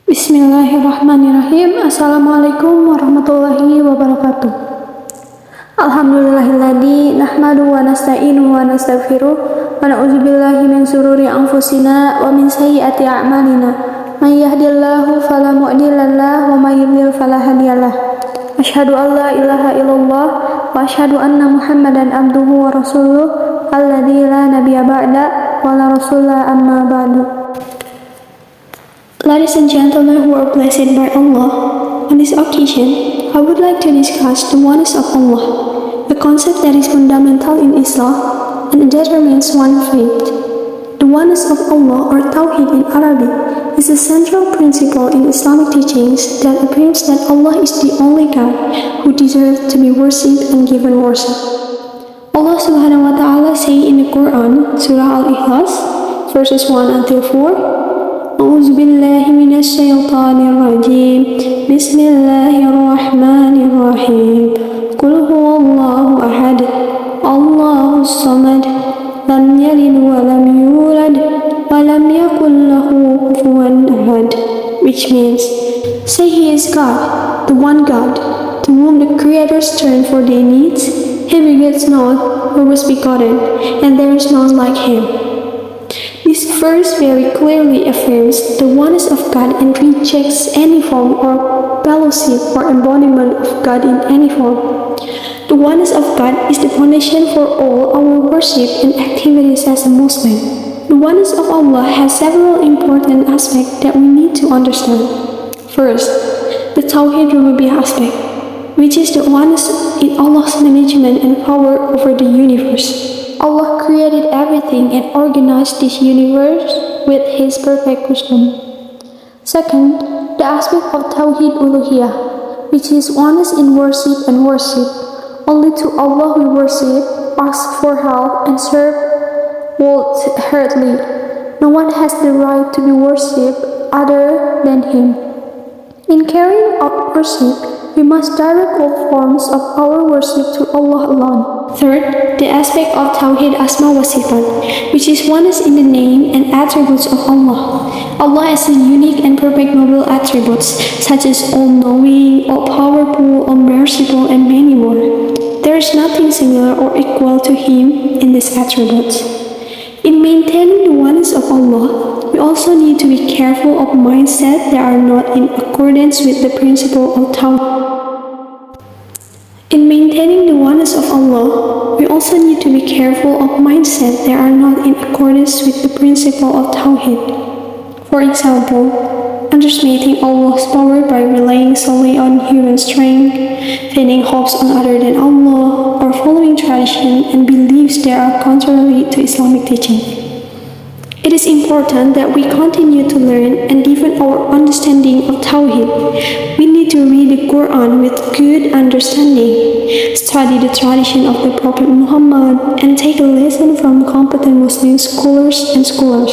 Bismillahirrahmanirrahim. Assalamualaikum warahmatullahi wabarakatuh. Alhamdulillahilladzi nahmadu wa nasta'inu wa nastaghfiruh wa na'udzubillahi min sururi anfusina wa min sayyiati a'malina. May yahdihillahu fala mudilla lahu wa may yudlil fala hadiyalah. Asyhadu an la ilaha illallah wa asyhadu anna Muhammadan abduhu wa rasuluh alladzi la nabiyya ba'da wa la rasula amma ba'du. Ladies and gentlemen who are blessed by Allah, on this occasion, I would like to discuss the oneness of Allah, a concept that is fundamental in Islam and determines one's faith. The oneness of Allah, or Tawhid in Arabic, is a central principle in Islamic teachings that affirms that Allah is the only God who deserves to be worshipped and given worship. Allah subhanahu wa ta'ala say in the Quran, Surah Al-Ikhlas, verses 1 until 4, أعوذ بالله من الشيطان الرجيم بسم الله الرحمن الرحيم قل هو الله أحد الله الصمد لم يلد ولم يولد ولم يكن له كفوا أحد, which means, say He is God, the one God, to whom the creators turn for their needs. He begets not, who was begotten, and there is none like Him. This verse very clearly affirms the oneness of God and rejects any form or fellowship or embodiment of God in any form. The oneness of God is the foundation for all our worship and activities as a Muslim. The oneness of Allah has several important aspects that we need to understand. First, the Tawhid Rububiyyah aspect, which is the oneness in Allah's management and power over the universe. Allah created everything and organized this universe with His perfect wisdom. Second, the aspect of Tawhid Uluhiyah, which is oneness in worship and worship. Only to Allah we worship, ask for help, and serve wholeheartedly. No one has the right to be worshipped other than Him. In carrying out worship, we must direct all forms of our worship to Allah alone. Third, the aspect of Tawhid Asma wa Sifat, which is oneness in the name and attributes of Allah. Allah has unique and perfect noble attributes, such as all-knowing, all-powerful, all-merciful, and many more. There is nothing similar or equal to Him in these attributes. In maintaining the oneness of Allah, we also need to be careful of mindsets that are not in accordance with the principle of Tawhid. In maintaining the oneness of Allah, we also need to be careful of mindsets that are not in accordance with the principle of Tawhid. For example, underestimating Allah's power by relying solely on human strength, pinning hopes on other than Allah, or following tradition and beliefs that are contrary to Islamic teaching. It is important that we continue to learn and deepen our understanding of Tawhid. We need to read the Quran with good understanding, study the tradition of the Prophet Muhammad, and take a lesson from competent Muslim scholars and scholars.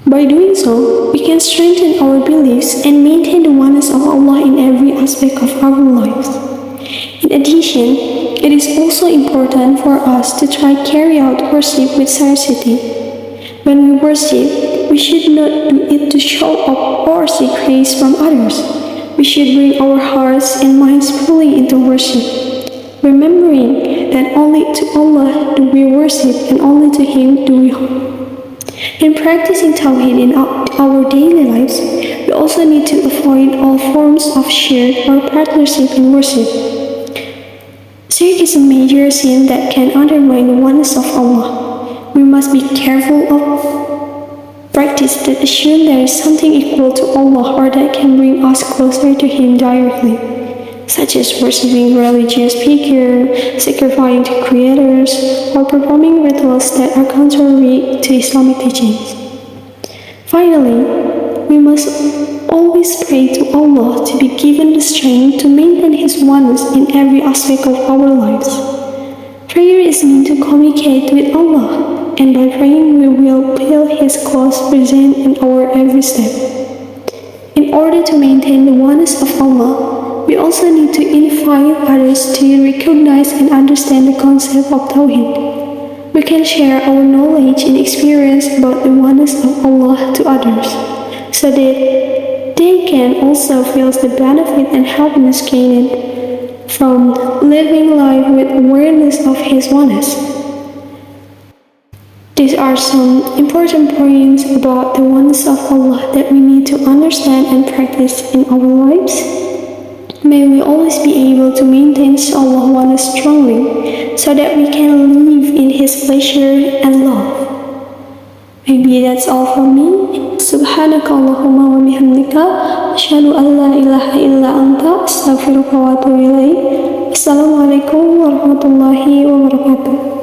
By doing so, we can strengthen our beliefs and maintain the oneness of Allah in every aspect of our lives. In addition, it is also important for us to try carry out worship with sincerity. When we worship, we should not do it to show off or seek praise from others. We should bring our hearts and minds fully into worship, remembering that only to Allah do we worship and only to Him do we hope. In practicing Tawhid in our daily lives, we also need to avoid all forms of shirk or partnership in worship. Shirk is a major sin that can undermine the oneness of Allah. We must be careful of practice that assume there is something equal to Allah or that can bring us closer to Him directly, such as worshipping religious figures, sacrificing to creators, or performing rituals that are contrary to Islamic teachings. Finally, we must always pray to Allah to be given the strength to maintain His oneness in every aspect of our lives. Prayer is meant to communicate with Allah, and by praying we will feel His close presence in our every step. In order to maintain the oneness of Allah, we also need to invite others to recognize and understand the concept of Tawhid. We can share our knowledge and experience about the oneness of Allah to others. so that they can also feel the benefit and happiness gained from living life with awareness of His oneness. These are some important points about the oneness of Allah that we need to understand and practice in our lives. May we always be able to maintain Allah oneness strongly so that we can live in His pleasure and love. Maybe that's all from me. Subhanaka Allahumma wa bihamdika asyhadu an la ilaha illa anta astaghfiruka wa atubu ilaik. Assalamualaikum warahmatullahi wabarakatuh.